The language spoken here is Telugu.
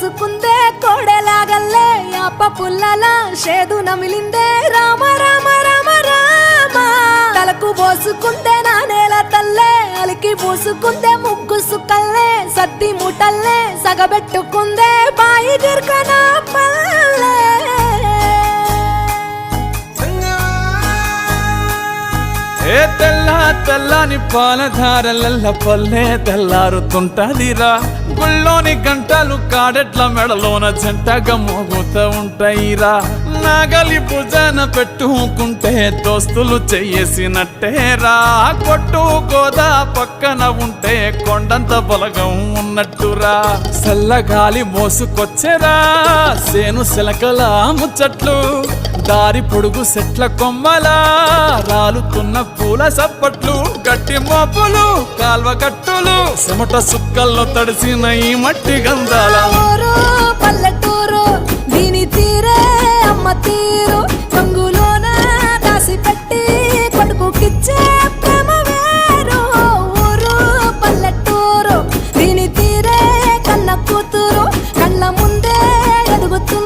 పోసుకుందే కోడెలాగల్లే యాప పుల్లలా షేదు నమిలిందే రామ రామ రామ రామ తలకు పోసుకుందే నా నేల తల్లే అలికి పూసుకుందే ముగ్గు సుక్కల్లే సద్ది ముటల్లే సగబెట్టుకుందే బాయి గిర్కన పల్లె ఏ తెల్ల తెల్లని పాలధారలల్ల పల్లె తెల్లారుతుంటదిరా గుళ్ళోని గంటలు కాడెట్ల మెడలోన జంటగా మోగుతూ ఉంటాయిరా నాగలి భుజాన పెట్టుకుంటే దోస్తులు చెయ్యేసినట్టేరా కొట్టు గోదా పక్కన ఉంటే కొండంత బలగం ఉన్నట్టురా చల్లగాలి మోసుకొచ్చెరా సేను శిలకల ముచ్చట్లు దారి పొడుగు సెట్ల కొమ్మలా రాలుతున్న పూల సప్పట్లు గట్టి మోపులు కాల్వ కట్టులు చెమట సుక్కల్లో తడిసిన ఈ మట్టి గంధాల